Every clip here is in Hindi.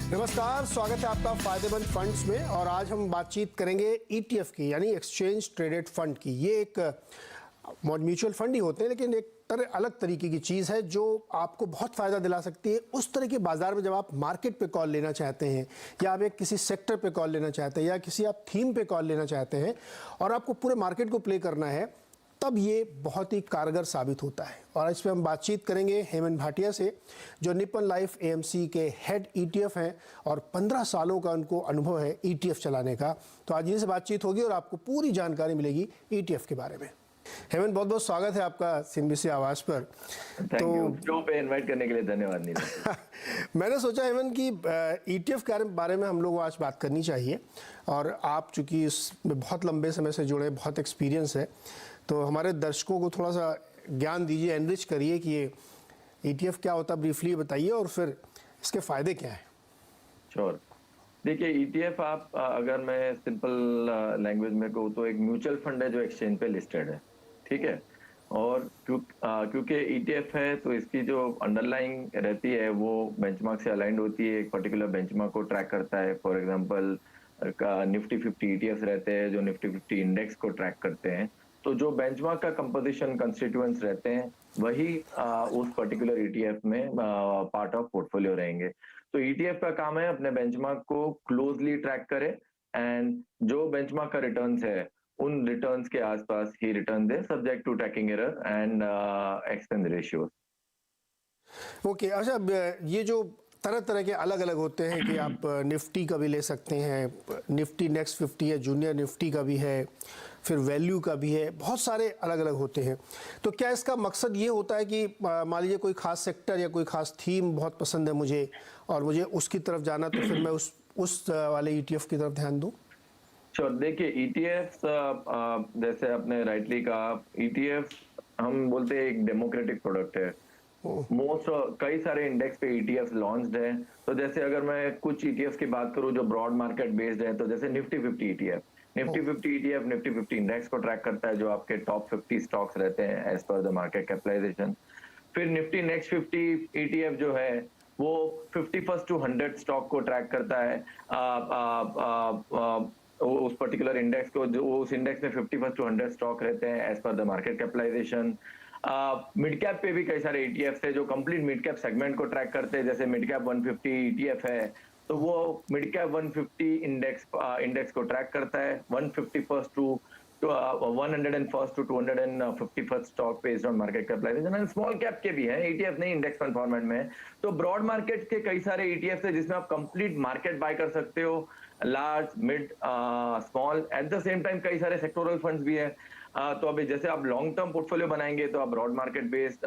नमस्कार, स्वागत है आपका फायदेमंद फंड्स में। और आज हम बातचीत करेंगे ईटीएफ की, यानी एक्सचेंज ट्रेडेड फंड की। ये एक म्यूचुअल फंड ही होते हैं, लेकिन एक अलग तरीके की चीज़ है जो आपको बहुत फ़ायदा दिला सकती है उस तरह के बाजार में जब आप मार्केट पे कॉल लेना चाहते हैं, या आप एक किसी सेक्टर पे कॉल लेना चाहते हैं, या किसी आप थीम पे कॉल लेना चाहते हैं और आपको पूरे मार्केट को प्ले करना है, तब ये बहुत ही कारगर साबित होता है। और इस पर हम बातचीत करेंगे हेमंत भाटिया से, जो निप्पन लाइफ एएमसी के हेड ईटीएफ हैं और 15 सालों का उनको अनुभव है ईटीएफ चलाने का। तो आज इनसे बातचीत होगी और आपको पूरी जानकारी मिलेगी ईटीएफ के बारे में। हेमंत, बहुत बहुत स्वागत है आपका सीएनबीसी आवाज पर। तो शो पे इनवाइट करने के लिए धन्यवाद नीरज। मैंने सोचा हेमंत कि ईटीएफ के बारे में हम लोग आज बात करनी चाहिए, और आप चूंकि इसमें बहुत लंबे समय से जुड़े, बहुत एक्सपीरियंस है, तो हमारे दर्शकों को थोड़ा सा ज्ञान दीजिए, एनरिच करिए कि ये ईटीएफ क्या होता है, ब्रीफली बताइए, और फिर इसके फायदे क्या हैं। श्योर। देखिए, ईटीएफ आप अगर मैं सिंपल लैंग्वेज में कहूँ तो एक म्यूचुअल फंड है जो एक्सचेंज पे लिस्टेड है, ठीक है। और क्योंकि ईटीएफ है तो इसकी जो अंडरलाइंग रहती है वो बेंचमार्क से अलाइंड होती है, एक पर्टिकुलर बेंचमार्क को ट्रैक करता है। फॉर एग्जांपल निफ्टी 50 ईटीएफ रहते हैं जो निफ्टी 50 इंडेक्स को ट्रैक करते हैं। तो जो बेंचमार्क का कंपोजिशन कंस्टिट्यूएंट्स रहते हैं वही उस पर्टिकुलर ईटीएफ में पार्ट ऑफ पोर्टफोलियो रहेंगे। तो ईटीएफ का काम है अपने बेंचमार्क को क्लोजली ट्रैक करे, एंड जो बेंचमार्क का रिटर्न्स है उन रिटर्न्स के आसपास ही रिटर्न दे, subject to tracking error and expense ratio. Okay, अच्छा, ये जो तरह तरह के अलग अलग होते हैं कि आप निफ्टी का भी ले सकते हैं, निफ्टी नेक्स्ट 50 है, जूनियर निफ्टी का भी है, फिर वैल्यू का भी है, बहुत सारे अलग अलग होते हैं। तो क्या इसका मकसद ये होता है कि मान लीजिए कोई खास सेक्टर या कोई खास थीम बहुत पसंद है मुझे और मुझे उसकी तरफ जाना, तो फिर मैं उस वाले ईटीएफ की तरफ ध्यान दूं? श्योर। देखिए, ईटीएफ जैसे आपने राइटली कहा, ईटीएफ हम बोलते हैं एक डेमोक्रेटिक प्रोडक्ट है। कई सारे इंडेक्स पे ईटीएफ लॉन्च्ड है। तो जैसे अगर मैं कुछ ईटीएफ की बात करूं जो ब्रॉड मार्केट बेस्ड है, तो जैसे Nifty 50 ETF, Nifty 50 ETF Nifty 50 index को ट्रैक करता है जो आपके टॉप 50 स्टॉक्स रहते हैं as per the market capitalization. फिर निफ्टी नेक्स्ट 50 ईटीएफ जो है वो 51 to 100 स्टॉक को ट्रैक करता है, उस पर्टिकुलर इंडेक्स को, जो उस इंडेक्स में 51 to 100 स्टॉक रहते हैं as per the market capitalization. Mid cap पे भी कई सारे ईटीएफ है जो कंप्लीट मिड कैप सेगमेंट को ट्रैक करते हैं। जैसे मिड कैप 150 ईटीएफ है तो वो मिड कैप 150 इंडेक्स को ट्रैक करता है, 151st to 101st to 251st stock based on market capitalization. And small cap के भी हैं ईटीएफ, नहीं इंडेक्स फंड फॉर्मेट में। तो ब्रॉड मार्केट के कई सारे ईटीएफ है जिसमें आप कंप्लीट मार्केट बाय कर सकते हो, large, mid, small. Eight the same time कई सारे सेक्टोरल फंड्स भी है। तो अभी जैसे आप लॉन्ग टर्म पोर्टफोलियो बनाएंगे तो आप ब्रॉड मार्केट बेस्ड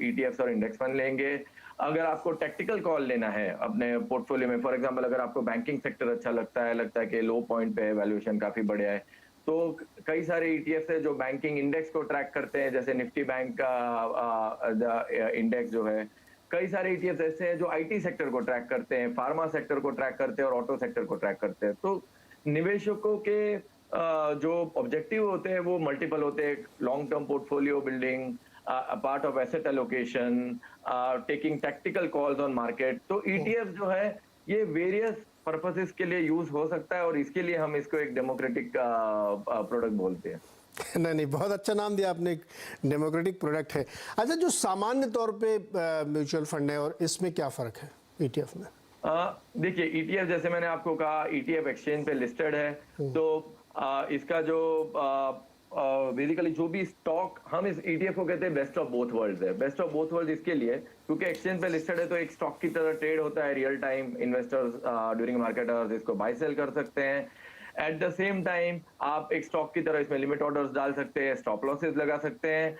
ईटीएफ और इंडेक्स फंड लेंगे। अगर आपको टेक्निकल कॉल लेना है अपने पोर्टफोलियो में, फॉर एग्जांपल अगर आपको बैंकिंग सेक्टर अच्छा लगता है कि लो पॉइंट पे है, वैल्यूएशन काफी बढ़िया है, तो कई सारे ईटीएफ है जो बैंकिंग इंडेक्स को ट्रैक करते हैं। जैसे निफ्टी बैंक का इंडेक्स जो है, कई सारे ईटीएफ ऐसे हैं जो आईटी सेक्टर को ट्रैक करते हैं, फार्मा सेक्टर को ट्रैक करते हैं और ऑटो सेक्टर को ट्रैक करते हैं। तो निवेशकों के जो ऑब्जेक्टिव होते हैं वो मल्टीपल होते हैं, long term portfolio building, part of asset allocation, taking tactical calls on market. तो ईटीएफ जो है ये वेरियस पर्पसेस के लिए यूज हो सकता है और इसके लिए हम इसको एक डेमोक्रेटिक प्रोडक्ट बोलते हैं। नहीं, बहुत अच्छा नाम दिया आपने, एक डेमोक्रेटिक प्रोडक्ट है। अच्छा, जो सामान्य तौर पे म्यूचुअल फंड है और इसमें क्या फर्क है ईटीएफ में? देखिए, ईटीएफ जैसे मैंने आपको कहा ईटीएफ एक्सचेंज पे लिस्टेड है, तो इसका जो बेसिकली जो भी स्टॉक, हम इस ईटीएफ को कहते हैं बेस्ट ऑफ बोथ वर्ल्ड्स है। बेस्ट ऑफ बोथ वर्ल्ड इसके लिए क्योंकि एक्सचेंज पे लिस्टेड है तो एक स्टॉक की तरह ट्रेड होता है, real time investors during market hours इसको बाय सेल कर सकते हैं। एट द सेम टाइम आप एक स्टॉक की तरह इसमें लिमिट ऑर्डर्स डाल सकते हैं, स्टॉप लॉसेस लगा सकते हैं।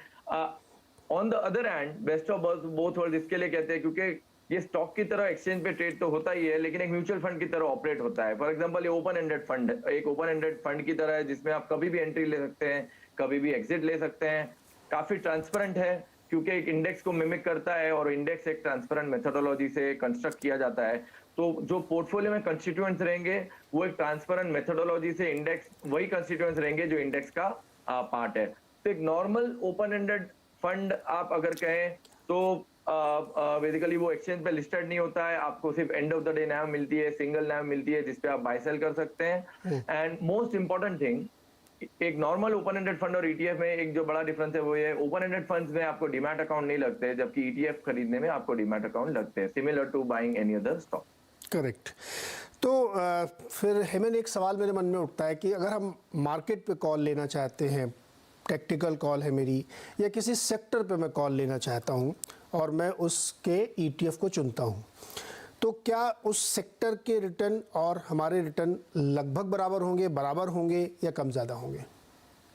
On the other hand best of both world इसके लिए कहते हैं क्योंकि ये स्टॉक की तरह एक्सचेंज पे ट्रेड तो होता ही है, लेकिन एक म्यूचुअल फंड की तरह ऑपरेट होता है। फॉर एग्जांपल ये ओपन एंडेड फंड, एक ओपन एंडेड फंड की तरह है जिसमें आप कभी भी एंट्री ले सकते हैं, कभी भी एग्जिट ले सकते हैं। काफी ट्रांसपेरेंट है क्योंकि एक इंडेक्स को मिमिक करता है और इंडेक्स एक ट्रांसपेरेंट मेथोडोलॉजी से कंस्ट्रक्ट किया जाता है। तो जो पोर्टफोलियो में कंस्टिट्यूएंट्स रहेंगे वो एक ट्रांसपेरेंट मेथोडोलॉजी से इंडेक्स वही कंस्टिट्यूएंट्स रहेंगे जो इंडेक्स का पार्ट है। तो एक नॉर्मल ओपन एंडेड फंड आप अगर कहें तो बेसिकली वो एक्सचेंज पे लिस्टेड नहीं होता है, आपको सिर्फ एंड ऑफ द डे नैव मिलती है, सिंगल नैव मिलती है जिसपे आप बाय सेल कर सकते हैं। एंड मोस्ट इंपॉर्टेंट थिंग, एक नॉर्मल ओपन एंडेड फंड और ईटीएफ में एक जो बड़ा डिफरेंस है वो ये, ओपन एंडेड फंड्स में आपको डीमैट अकाउंट नहीं लगते, जबकि ईटीएफ खरीदने में आपको डीमैट अकाउंट लगते हैं, similar to buying any other stock. Correct. तो फिर हेमन, एक सवाल मेरे मन में उठता है कि अगर हम मार्केट पे कॉल लेना चाहते हैं, टेक्निकल कॉल है मेरी, या किसी सेक्टर पे मैं कॉल लेना चाहता हूँ और मैं उसके ईटीएफ को चुनता हूँ, तो क्या उस सेक्टर के रिटर्न और हमारे रिटर्न लगभग बराबर होंगे या कम ज़्यादा होंगे?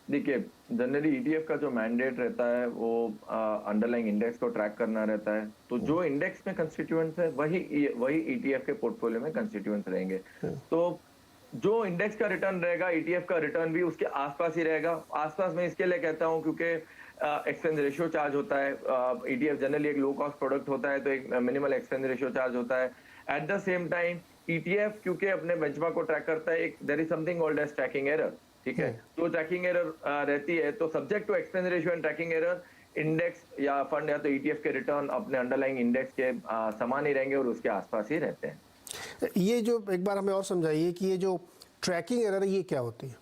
देखिए, जनरली ईटीएफ का जो मैंडेट रहता है वो अंडरलाइंग इंडेक्स को ट्रैक करना रहता है, तो जो इंडेक्स में कंस्टिट्यूएंट्स है वही ईटीएफ के पोर्टफोलियो में कंस्टिट्यूएंट्स रहेंगे। तो जो इंडेक्स का रिटर्न रहेगा, ईटीएफ का रिटर्न भी उसके आसपास ही रहेगा। आसपास में इसके लिए कहता हूं क्योंकि एक्सपेंस रेशियो चार्ज होता है। ईटीएफ जनरली एक लो कॉस्ट प्रोडक्ट होता है, तो एक मिनिमल एक्सपेंस रेशियो चार्ज होता है। At the same time ETF क्योंकि अपने बेंचमार्क को ट्रैक करता है, एक there is something called as tracking error, ठीक है। तो ट्रैकिंग एरर रहती है, तो subject to expense ratio and tracking error, index या फंड या तो ईटीएफ के रिटर्न अपने अंडरलाइंग इंडेक्स के समान ही रहेंगे और उसके आसपास ही रहते हैं। ये जो एक बार हमें और समझाइए कि ये जो ट्रैकिंग एरर है ये क्या होती है?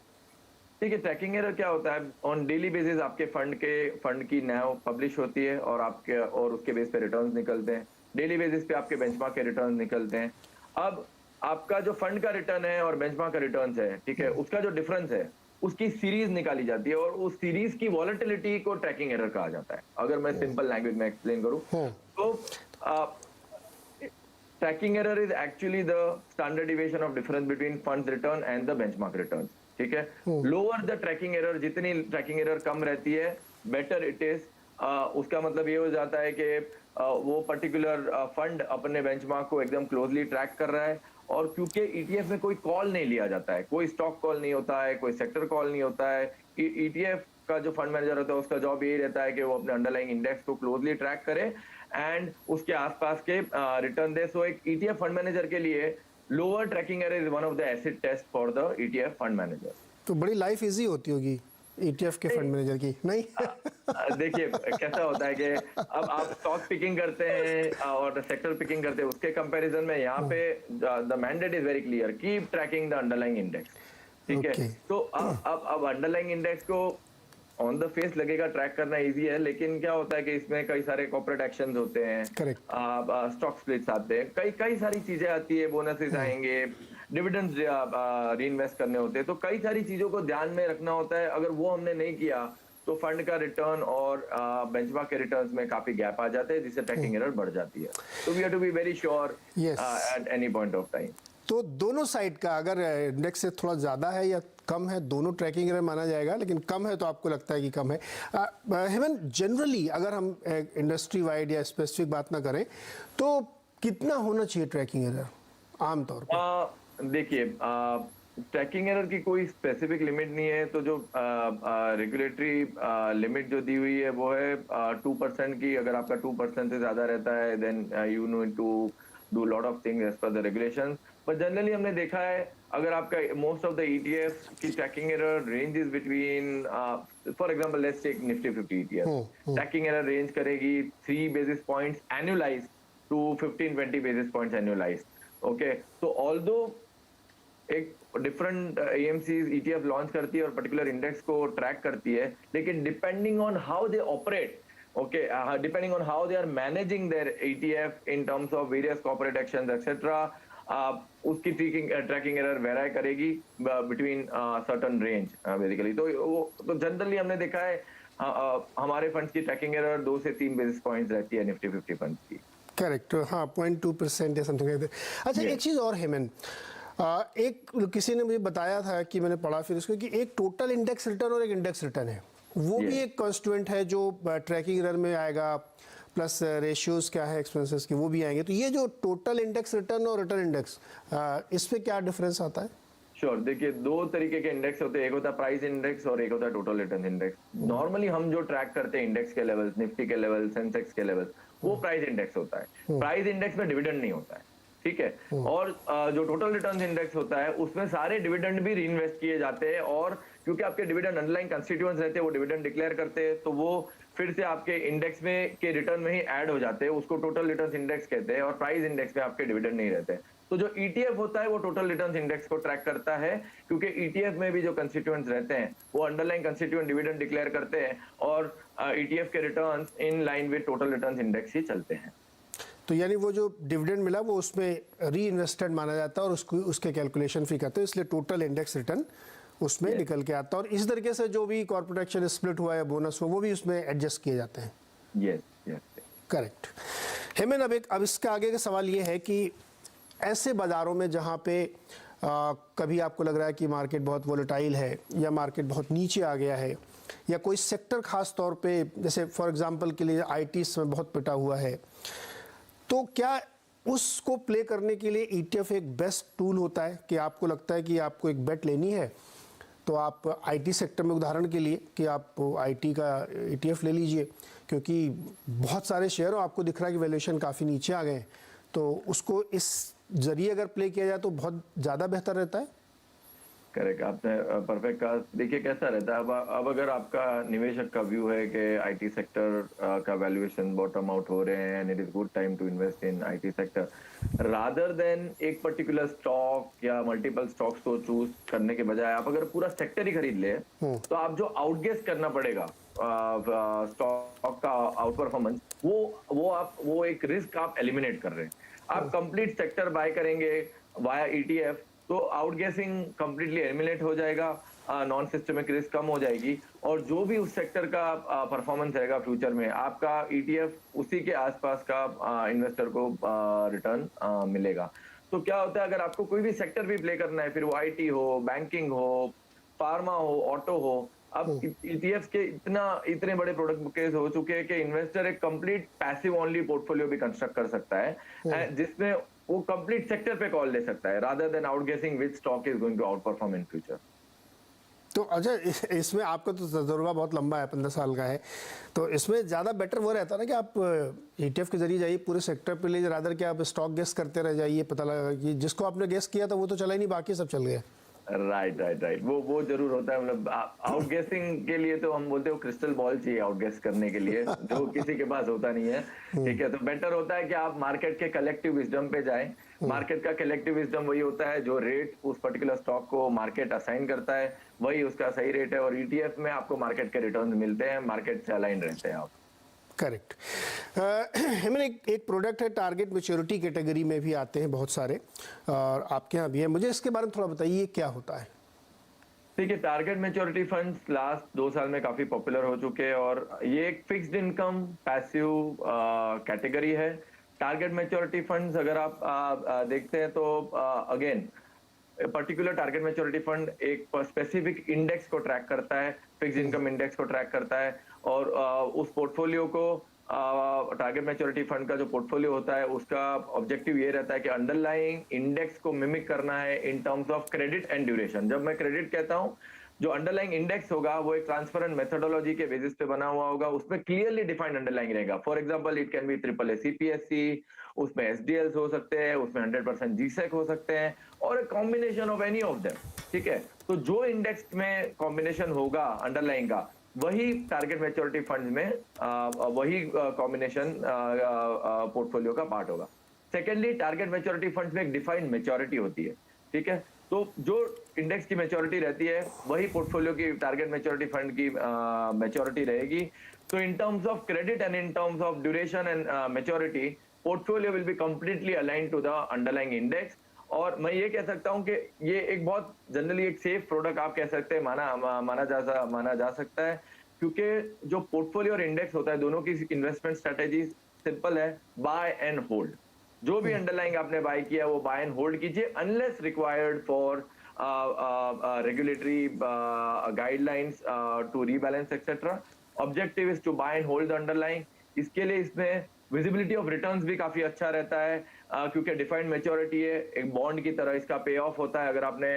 ठीक है, ट्रैकिंग एरर क्या होता है, ऑन डेली बेसिस आपके फंड की नैव पब्लिश होती है और उसके बेस पे रिटर्न्स निकलते हैं। डेली बेसिस पे आपके बेंचमार्क के रिटर्न्स निकलते हैं। अब आपका जो फंड का रिटर्न है और बेंचमार्क का रिटर्न्स है, ठीक है, उसका जो डिफरेंस है उसकी सीरीज निकाली जाती है और उस सीरीज की वॉलेटिलिटी को ट्रैकिंग एरर कहा जाता है। अगर मैं सिंपल लैंग्वेज में एक्सप्लेन करूं तो tracking error is actually the standard deviation of difference between funds return and the benchmark return, ठीक है। लोअर द ट्रैकिंग एरर, जितनी ट्रैकिंग एरर कम रहती है, बेटर इट इज। उसका मतलब ये हो जाता है कि वो पर्टिकुलर फंड अपने बेंचमार्क को एकदम क्लोजली ट्रैक कर रहा है। और क्योंकि ईटीएफ में कोई कॉल नहीं लिया जाता है, कोई स्टॉक कॉल नहीं होता है, कोई सेक्टर कॉल नहीं होता है, ईटीएफ का जो फंड मैनेजर होता है उसका जॉब यही रहता है कि वो अपने अंडरलाइंग इंडेक्स को क्लोजली ट्रैक करे एंड उसके आसपास के रिटर्न दे। सो एक ईटीएफ फंड मैनेजर के लिए lower tracking error is one of the acid test for the ETF fund manager. तो बड़ी लाइफ इजी होती होगी ईटीएफ के फंड मैनेजर की, नहीं? देखिए कैसा होता है कि अब आप स्टॉक पिकिंग करते हैं और सेक्टर पिकिंग करते हैं, उसके कंपैरिजन में यहाँ पे the mandate is very clear, keep tracking the underlying index, ठीक है। तो अब अंडरलाइंग इंडेक्स को ऑन द फेस लगेगा ट्रैक करना इजी है, लेकिन क्या होता है कि इसमें कई सारे कॉर्पोरेट एक्शंस होते हैं, स्टॉक स्प्लिट्स आते हैं, कई सारी चीजें आती है, बोनसेस आएंगे, डिविडेंड्स रीइन्वेस्ट करने होते हैं, तो कई सारी चीजों को ध्यान में रखना होता है। अगर वो हमने नहीं किया तो फंड का रिटर्न और बेंचमार्क के रिटर्न्स में काफी गैप आ जाते हैं, जिससे ट्रैकिंग एरर बढ़ जाती है। तो we have to be very sure at any point of time. तो दोनों साइड का अगर इंडेक्स से थोड़ा ज़्यादा है या कम है, दोनों ट्रैकिंग एरर माना जाएगा, लेकिन कम है तो आपको लगता है कि कम है। हेमन, जनरली अगर हम इंडस्ट्री वाइड या स्पेसिफिक बात ना करें तो कितना होना चाहिए ट्रैकिंग एरर आमतौर पर? देखिए, ट्रैकिंग एरर की कोई स्पेसिफिक लिमिट नहीं है, तो जो रेगुलेटरी लिमिट जो दी हुई है वो है 2% की। अगर आपका 2% से ज्यादा रहता है then you need to do lot of things as per the regulations. पर जनरली हमने देखा है अगर आपका मोस्ट ऑफ द ईटीएफ की tracking error range is between, for example let's take Nifty 50 ETF, tracking error range करेगी 3 basis points annualized to 15-20 basis points annualized. Okay, तो ऑल्दो एक डिफरेंट एएमसीज ईटीएफ लॉन्च करती है और पर्टिकुलर इंडेक्स को ट्रैक करती है, लेकिन depending on how they operate, okay, depending on how they are managing their ETF in terms of various corporate actions etc, उसकी ट्रैकिंग एरर वेराई करेगी बिटवीन सर्टेन रेंज बेसिकली। तो जनरली हमने देखा है हमारे फंड्स की ट्रैकिंग एरर 2 से 3 बेसिस पॉइंट्स रहती है निफ्टी 50 फंड्स की। करेक्ट, हाँ, 0.2% या समथिंग लाइक दैट। अच्छा, एक चीज़ और हेमन, एक किसी ने मुझे बताया था कि मैंने पढ़ा फिर उसको कि एक टोटल इंडेक्स रिटर्न और एक इंडेक्स रिटर्न है, वो भी एक कॉन्स्टिट्यूएंट है जो ट्रैकिंग एरर में आएगा, प्लस रेशियोज क्या है एक्सपेंसेस की वो भी आएंगे। तो ये जो टोटल इंडेक्स रिटर्न और रिटर्न इंडेक्स, इस पे क्या डिफरेंस आता है? श्योर, देखिए 2 तरीके के इंडेक्स होते हैं, एक होता है प्राइस इंडेक्स और एक होता है टोटल रिटर्न इंडेक्स। नॉर्मली हम जो ट्रैक करते हैं इंडेक्स के लेवल, निफ्टी के लेवल, सेंसेक्स के लेवल, वो प्राइस इंडेक्स होता है। प्राइस इंडेक्स में डिविडेंड नहीं होता है, ठीक है। और जो टोटल रिटर्न इंडेक्स होता है उसमें सारे डिविडेंड भी रीइन्वेस्ट किए जाते हैं, और क्योंकि आपके डिविडेंड अंडरलाइंग कंस्टिट्यूएंट्स रहते हैं वो डिविडेंड डिक्लेयर करते हैं, तो वो फिर से आपके इंडेक्स में के रिटर्न में ही ऐड हो जाते हैं, उसको टोटल रिटर्न्स इंडेक्स कहते हैं, और प्राइस इंडेक्स में आपके डिविडेंड नहीं रहते। तो जो ईटीएफ होता है वो टोटल रिटर्न्स इंडेक्स को ट्रैक करता है, क्योंकि ईटीएफ में भी जो कंस्टिट्यूएंट्स रहते हैं वो अंडरलाइन कंस्टिट्यूएंट डिविडेंड डिक्लेयर करते हैं, और ईटीएफ के returns in line with total returns index ही चलते हैं। तो यानी वो जो डिविडेंड मिला वो उसमें री इन्वेस्टेड माना जाता है और उसको उसके कैलकुलेशन फी करते हैं, इसलिए टोटल इंडेक्स रिटर्न उसमें निकल के आता है। और इस तरीके से जो भी कॉर्पोरेट एक्शन स्प्लिट हुआ या बोनस हुआ वो भी उसमें एडजस्ट किए जाते हैं। Yes yes, correct. हेमन, अब इसका आगे का सवाल ये है कि ऐसे बाज़ारों में जहाँ पे कभी आपको लग रहा है कि मार्केट बहुत वोलेटाइल है या मार्केट बहुत नीचे आ गया है, या कोई सेक्टर खास तौर पे, जैसे फॉर एग्जांपल के लिए आईटी में बहुत पिटा हुआ है, तो क्या उसको प्ले करने के लिए ईटीएफ एक बेस्ट टूल होता है? कि आपको लगता है कि आपको एक बेट लेनी है तो आप आईटी सेक्टर में, उदाहरण के लिए, कि आप आईटी का ईटीएफ ले लीजिए, क्योंकि बहुत सारे शेयर हो, आपको दिख रहा है कि वैल्यूएशन काफ़ी नीचे आ गए, तो उसको इस जरिए अगर प्ले किया जाए तो बहुत ज़्यादा बेहतर रहता है। करेक्ट, आपने परफेक्ट कहा। देखिए कैसा रहता है, अब अगर आपका निवेशक का व्यू है कि आईटी सेक्टर का वैल्यूएशन बॉटम आउट हो रहे हैं and it is good time to invest in IT sector, rather than एक पर्टिकुलर स्टॉक या मल्टीपल स्टॉक्स को चूज करने के बजाय आप अगर पूरा सेक्टर ही खरीद ले, तो आप जो आउटगेस करना पड़ेगा स्टॉक का आउट परफॉर्मेंस, वो एक रिस्क आप एलिमिनेट कर रहे हैं। आप कंप्लीट सेक्टर बाय करेंगे वाया ईटीएफ, तो आउटगेसिंग कंप्लीटली एलिमिनेट हो जाएगा, नॉन सिस्टमिक रिस्क कम हो जाएगी, और जो भी उस सेक्टर का परफॉर्मेंस रहेगा फ्यूचर में, आपका ईटीएफ उसी के आसपास का इन्वेस्टर को रिटर्न मिलेगा। तो क्या होता है, अगर आपको कोई भी सेक्टर भी प्ले करना है, फिर वो आईटी हो, बैंकिंग हो, फार्मा हो, ऑटो हो, अब ईटीएफ के इतने बड़े प्रोडक्ट बुकेज हो चुके हैं कि इन्वेस्टर एक कंप्लीट पैसिव ओनली पोर्टफोलियो भी कंस्ट्रक्ट कर सकता है, जिसमें वो कंप्लीट सेक्टर पे कॉल ले सकता है, rather than outguessing which stock is going to outperform in future. तो अजय, इसमें आपका तो तजुर्बा बहुत लंबा है, 15 साल का है, तो इसमें ज़्यादा बेटर वो रहता है ना कि आप ईटीएफ के जरिए जाइए, पूरे सेक्टर पे ले, रादर कि आप स्टॉक गेस करते रह जाइए, पता लगा कि जिसको आपने गेस किया था वो तो चला ही नहीं, बाकी सब चल गया। राइट, वो जरूर होता है। मतलब आउटगेसिंग के लिए तो हम बोलते हो क्रिस्टल बॉल चाहिए आउटगेस करने के लिए, जो किसी के पास होता नहीं है, ठीक है। तो बेटर होता है कि आप मार्केट के कलेक्टिव विजडम पे जाएं। मार्केट का कलेक्टिव विजडम वही होता है जो रेट उस पर्टिकुलर स्टॉक को मार्केट असाइन करता है, वही उसका सही रेट है, और ईटीएफ में आपको मार्केट के रिटर्न मिलते हैं, मार्केट से अलाइन रहते हैं आप। करेक्ट। हमें एक प्रोडक्ट है, टारगेट मैच्योरिटी कैटेगरी में भी आते हैं बहुत सारे, और आपके यहाँ भी है, मुझे इसके बारे में थोड़ा बताइए, ये क्या होता है? देखिए, टारगेट मैच्योरिटी फंड्स लास्ट 2 साल में काफी पॉपुलर हो चुके हैं, और ये एक फिक्स्ड इनकम पैसिव कैटेगरी है। टारगेट मैच्योरिटी फंड्स अगर आप देखते हैं तो again particular target maturity fund एक स्पेसिफिक इंडेक्स को ट्रैक करता है, फिक्स्ड इनकम इंडेक्स को ट्रैक करता है, और उस पोर्टफोलियो को टारगेट मैच्योरिटी फंड का जो पोर्टफोलियो होता है उसका ऑब्जेक्टिव ये रहता है कि अंडरलाइंग इंडेक्स को मिमिक करना है इन terms of credit and duration. जब मैं क्रेडिट कहता हूँ, जो अंडरलाइंग इंडेक्स होगा वो एक ट्रांसपेरेंट मेथोडोलॉजी के बेसिस पे बना हुआ होगा, उसमें क्लियरली डिफाइंड अंडरलाइंग रहेगा। For example, it can be triple A CPSC, उसमें एसडीएल्स हो सकते हैं, उसमें 100% जीसेक हो सकते हैं, और एक combination of any of them, ठीक है। तो जो इंडेक्स में कॉम्बिनेशन होगा अंडरलाइंग का, वही टारगेट मैच्योरिटी फंड में वही कॉम्बिनेशन पोर्टफोलियो का पार्ट होगा। सेकेंडली, टारगेट मैच्योरिटी फंड्स में एक डिफाइंड मैच्योरिटी होती है, ठीक है। तो जो इंडेक्स की मैच्योरिटी रहती है वही पोर्टफोलियो की टारगेट मैच्योरिटी फंड की मैच्योरिटी रहेगी। तो in terms of credit and in terms of duration and maturity, portfolio will be completely aligned to the underlying index. और मैं ये कह सकता हूं कि ये एक बहुत जनरली एक सेफ प्रोडक्ट आप कह सकते हैं, माना जा सकता है, क्योंकि जो पोर्टफोलियो और इंडेक्स होता है, दोनों की इन्वेस्टमेंट स्ट्रेटेजी सिंपल है, बाय एंड होल्ड। जो भी अंडरलाइंग आपने बाय किया वो बाय एंड होल्ड कीजिए, unless required for regulatory guidelines to rebalance etcetera. Objective is to buy and hold the underlying. इसके लिए इसमें विजिबिलिटी ऑफ रिटर्न्स भी काफी अच्छा रहता है, क्योंकि डिफाइंड मैच्योरिटी है, एक बॉन्ड की तरह इसका पे ऑफ होता है। अगर आपने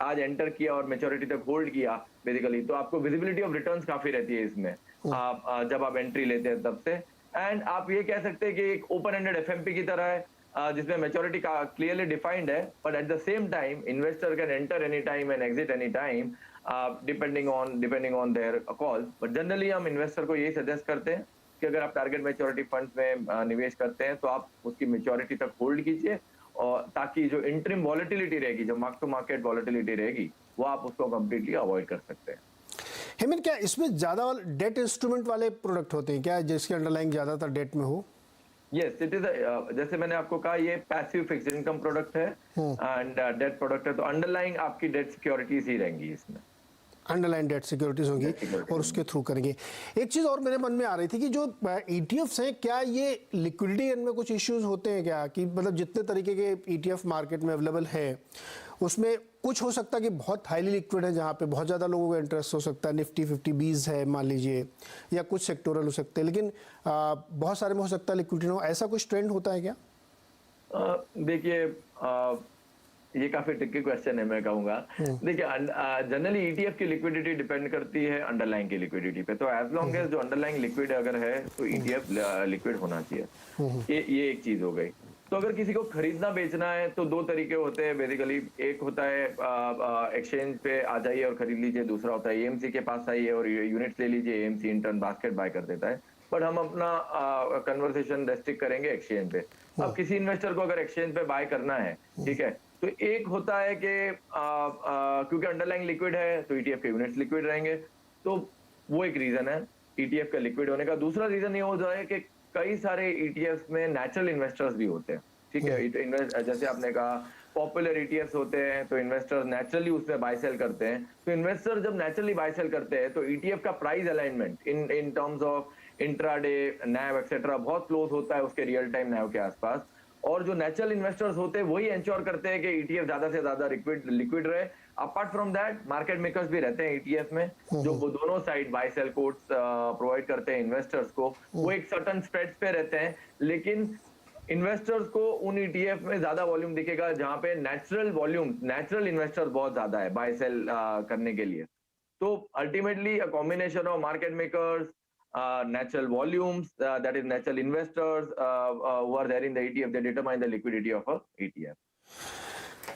आज एंटर किया और मैच्योरिटी तक होल्ड किया बेसिकली, तो आपको विजिबिलिटी ऑफ रिटर्न्स काफी रहती है इसमें, जब आप एंट्री लेते हैं तब से। एंड आप ये कह सकते हैं कि एक ओपन एंडेड एफएमपी की तरह है, जिसमें मेच्योरिटी का क्लियरली डिफाइंड है, but at the same time investor can enter any time and exit any time depending on their call. But generally हम इन्वेस्टर को यही सजेस्ट करते हैं कि अगर आप टारगेट मेच्योरिटी फंड्स में निवेश करते हैं तो आप उसकी मेच्योरिटी तक होल्ड कीजिए, और ताकि जो इंटरिम वॉलेटिलिटी रहेगी, जो मार्क टू मार्केट वॉलेटिलिटी रहेगी, वो आप उसको कंप्लीटली अवॉइड कर सकते हैं। हेमंत, क्या इसमें ज्यादा डेट इंस्ट्रूमेंट वाले प्रोडक्ट होते हैं क्या, जिसके अंडरलाइंग ज्यादातर डेट में हो? यस, इट इज, जैसे मैंने आपको कहा, ये पैसिव फिक्स्ड इनकम प्रोडक्ट है एंड डेट प्रोडक्ट है, तो अंडरलाइंग आपकी डेट सिक्योरिटीज ही रहेंगी इसमें, अंडरलाइन डेट सिक्योरिटीज होंगी और उसके थ्रू करेंगे। एक चीज़ और मेरे मन में आ रही थी कि जो ETFs हैं, क्या ये लिक्विडिटी इनमें कुछ इश्यूज होते हैं क्या, कि मतलब जितने तरीके के ETF मार्केट में अवेलेबल है उसमें कुछ हो सकता है कि बहुत हाईली लिक्विड है, जहाँ पे बहुत ज़्यादा लोगों का इंटरेस्ट हो सकता है, निफ्टी 50 20 है मान लीजिए, या कुछ सेक्टोरल हो सकते हैं, लेकिन बहुत सारे में हो सकता है लिक्विडिटी हो, ऐसा कुछ ट्रेंड होता है क्या? देखिए, ये काफी ट्रिकी क्वेश्चन है, मैं कहूंगा। देखिए, जनरली ETF की लिक्विडिटी डिपेंड करती है अंडरलाइंग की लिक्विडिटी पे, तो एज लॉन्ग एज जो अंडरलाइंग लिक्विड अगर है तो ETF लिक्विड होना चाहिए। ये एक चीज हो गई। तो अगर किसी को खरीदना बेचना है तो दो तरीके होते हैं बेसिकली। एक होता है एक्सचेंज पे आ जाइए और खरीद लीजिए, दूसरा होता है AMC के पास आइए और यूनिट्स ले लीजिए, AMC in turn basket buy कर देता है। बट हम अपना कन्वर्सेशन रेस्ट्रिक्ट करेंगे एक्सचेंज पे। अब किसी इन्वेस्टर को अगर एक्सचेंज पे बाय करना है, ठीक है, तो एक होता है कि क्योंकि अंडरलाइंग लिक्विड है तो ETF के यूनिट्स लिक्विड रहेंगे, तो वो एक रीजन है ETF का लिक्विड होने का। दूसरा रीजन ये हो जाए कि कई सारे ETFs में नेचुरल इन्वेस्टर्स भी होते हैं, ठीक है। जैसे आपने कहा पॉपुलर ETFs होते हैं तो इन्वेस्टर्स नेचुरली उसमें बाय सेल करते हैं। तो इन्वेस्टर जब नेचुरली बाय सेल करते हैं तो ETF का price alignment in terms of intraday NAV etcetera बहुत क्लोज होता है उसके रियल टाइम NAV के आसपास। और जो नेचुरल इन्वेस्टर्स होते हैं वही इंश्योर करते हैं कि ETF ज्यादा से ज्यादा लिक्विड रहे। Apart from that market makers भी रहते हैं ETF में, जो वो दोनों side buy sell codes provide करते हैं इन्वेस्टर्स को। वो एक सर्टेन स्प्रेड्स पे रहते हैं, लेकिन इन्वेस्टर्स को उन ETF में ज्यादा वॉल्यूम दिखेगा जहां पे नेचुरल इन्वेस्टर्स बहुत ज्यादा है बाय सेल करने के लिए। तो ultimately a combination of market makers, natural volumes, that is natural investors who are there in the ETF, they determine the liquidity of a ETF.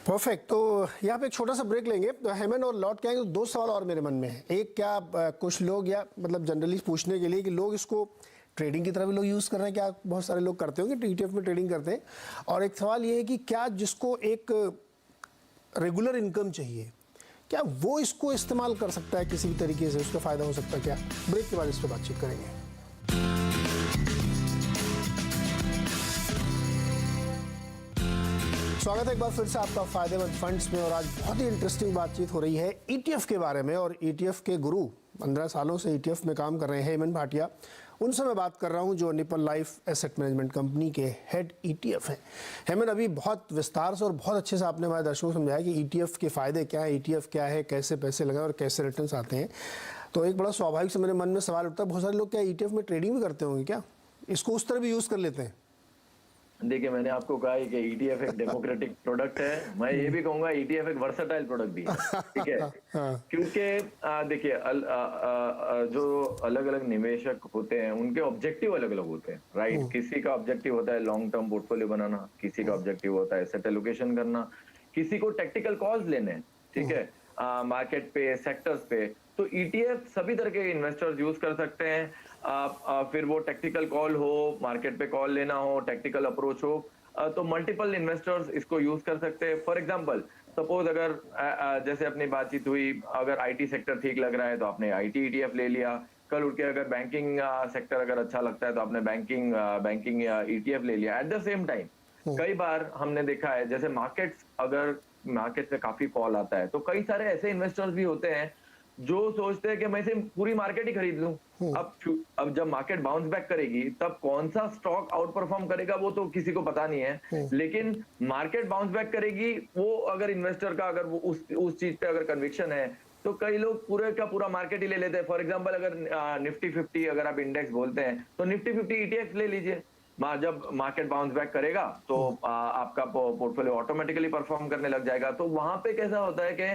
Perfect. तो यहाँ पे एक छोटा सा ब्रेक लेंगे, तो हेमंत और लौट के आएंगे। तो दो सवाल और मेरे मन में है। एक, क्या कुछ लोग, या मतलब जनरली पूछने के लिए कि लोग इसको ट्रेडिंग की तरह भी लोग यूज़ कर रहे हैं, क्या बहुत सारे लोग करते होंगे तो ETF में ट्रेडिंग करते हैं। और एक सवाल ये है कि क्या जिसको एक रेगुलर इनकम चाहिए, क्या वो इसको इस्तेमाल कर सकता है किसी भी तरीके से, उसका फ़ायदा हो सकता है क्या? ब्रेक के बाद इस पर बातचीत करेंगे। स्वागत है एक बार फिर से आपका फायदेमंद फंड्स में, और आज बहुत ही इंटरेस्टिंग बातचीत हो रही है ETF के बारे में। और ETF के गुरु 15 सालों से ETF में काम कर रहे हैं हेमंत भाटिया, उनसे मैं बात कर रहा हूं जो Nippon life asset management company के हेड ETF हैं। हेमंत, अभी बहुत विस्तार से और बहुत अच्छे से आपने हमारे दर्शकों को समझाया कि ETF के फ़ायदे क्या है, ETF क्या है, कैसे पैसे लगाएं और कैसे रिटर्न्स आते हैं। तो एक बड़ा स्वाभाविक से मेरे मन में सवाल उठता है, बहुत सारे लोग क्या ETF में ट्रेडिंग भी करते होंगे, क्या इसको उस तरह भी यूज़ कर लेते हैं? देखिए, मैंने आपको कहा कि ETF एक डेमोक्रेटिक प्रोडक्ट है। मैं ये भी कहूंगा ETF एक वर्सेटाइल प्रोडक्ट भी है, ठीक है। क्योंकि देखिए, जो अलग अलग निवेशक होते हैं उनके ऑब्जेक्टिव अलग अलग होते हैं, राइट। किसी का ऑब्जेक्टिव होता है लॉन्ग टर्म पोर्टफोलियो बनाना, किसी का ऑब्जेक्टिव होता है एसेट एलोकेशन करना, किसी को टेक्निकल कॉल्स लेने, ठीक है, मार्केट पे, सेक्टर्स पे। तो ETF सभी तरह के इन्वेस्टर्स यूज कर सकते हैं। फिर वो टेक्निकल कॉल हो, मार्केट पे कॉल लेना हो, टेक्निकल अप्रोच हो, तो मल्टीपल इन्वेस्टर्स इसको यूज कर सकते हैं। फॉर एग्जांपल, सपोज अगर जैसे अपनी बातचीत हुई, अगर IT सेक्टर ठीक लग रहा है तो आपने IT ETF ले लिया। कल उठ के अगर बैंकिंग सेक्टर अगर अच्छा लगता है तो आपने बैंकिंग ETF ले लिया। एट द सेम टाइम कई बार हमने देखा है, जैसे मार्केट में काफी फॉल आता है तो कई सारे ऐसे इन्वेस्टर्स भी होते हैं जो सोचते हैं कि मैं इसे पूरी मार्केट ही खरीद लूं। अब जब मार्केट बाउंस बैक करेगी तब कौन सा स्टॉक आउट परफॉर्म करेगा वो तो किसी को पता नहीं है, लेकिन मार्केट बाउंस बैक करेगी वो अगर इन्वेस्टर का अगर वो उस चीज पे अगर कन्विक्शन है तो कई लोग पूरे का पूरा मार्केट ही ले लेते हैं। फॉर एग्जांपल, अगर निफ्टी 50 अगर आप इंडेक्स बोलते हैं तो निफ्टी 50 ETF ले लीजिए। जब मार्केट बाउंस बैक करेगा तो आपका पोर्टफोलियो ऑटोमेटिकली परफॉर्म करने लग जाएगा। तो वहां पे कैसा होता है कि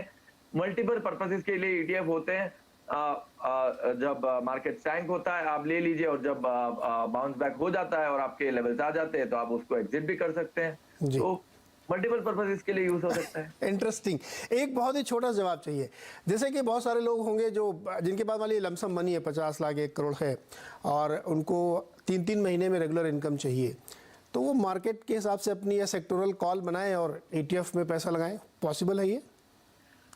मल्टीपल पर्पसेस के लिए ETF होते हैं। जब मार्केट टैंक होता है आप ले लीजिए, और जब बाउंस बैक हो जाता है और आपके लेवल्स आ जाते हैं तो आप उसको एग्जिट भी कर सकते हैं। जी। तो मल्टीपल पर्पस इसके लिए यूज हो सकता है। इंटरेस्टिंग। एक बहुत ही छोटा जवाब चाहिए। जैसे कि बहुत सारे लोग होंगे जो जिनके पास वाली लमसम मनी है 50 लाख 1 करोड़ है और उनको 3-3 महीने में रेगुलर इनकम चाहिए, तो वो मार्केट के हिसाब से अपनी या सेक्टोरल कॉल बनाएं और ETF में पैसा लगाएं। पॉसिबल है ये?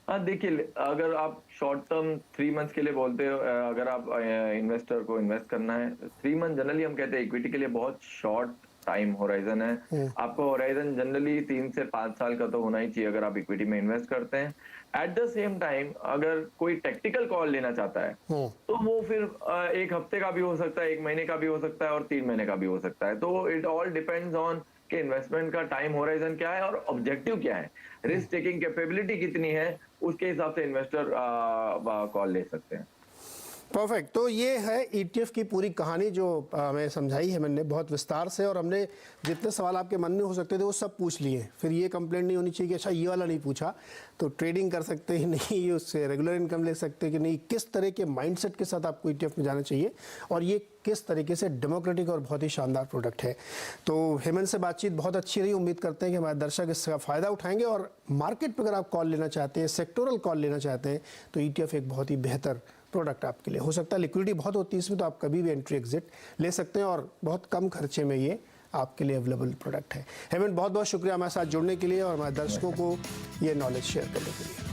हाँ देखिए, अगर आप शॉर्ट टर्म 3 मंथ्स के लिए बोलते हो, अगर आप इन्वेस्टर को इन्वेस्ट करना है 3 मंथ, जनरली हम कहते हैं इक्विटी के लिए बहुत शॉर्ट टाइम होराइजन है। आपको होराइजन जनरली 3 से 5 साल का तो होना ही चाहिए अगर आप इक्विटी में इन्वेस्ट करते हैं। एट द सेम टाइम अगर कोई टेक्निकल कॉल लेना चाहता है तो वो फिर 1 हफ्ते का भी हो सकता है, 1 महीने का भी हो सकता है और 3 महीने का भी हो सकता है। तो इट ऑल डिपेंड्स ऑन कि इन्वेस्टमेंट का टाइम होराइजन क्या है और ऑब्जेक्टिव क्या है, रिस्क टेकिंग कैपेबिलिटी कितनी है, उसके हिसाब से इन्वेस्टर कॉल ले सकते हैं। परफेक्ट। तो ये है ETF की पूरी कहानी जो हमें समझाई है मैंने बहुत विस्तार से, और हमने जितने सवाल आपके मन में हो सकते थे वो सब पूछ लिए। फिर ये कंप्लेंट नहीं होनी चाहिए कि अच्छा ये वाला नहीं पूछा, तो ट्रेडिंग कर सकते हैं नहीं, उससे रेगुलर इनकम ले सकते हैं कि नहीं, किस तरह के माइंडसेट के साथ आपको ETF में जाना चाहिए और ये किस तरीके से डेमोक्रेटिक और बहुत ही शानदार प्रोडक्ट है। तो हेमंत से बातचीत बहुत अच्छी रही। उम्मीद करते हैं कि हमारे दर्शक इसका फ़ायदा उठाएंगे और मार्केट पर अगर आप कॉल लेना चाहते हैं, सेक्टोरल कॉल लेना चाहते हैं, तो ETF एक बहुत ही बेहतर प्रोडक्ट आपके लिए हो सकता है। लिक्विडिटी बहुत होती है इसमें, तो आप कभी भी एंट्री एग्जिट ले सकते हैं और बहुत कम खर्चे में ये आपके लिए अवेलेबल प्रोडक्ट है। हेमंत, बहुत बहुत शुक्रिया हमारे साथ जुड़ने के लिए और हमारे दर्शकों को ये नॉलेज शेयर करने के लिए।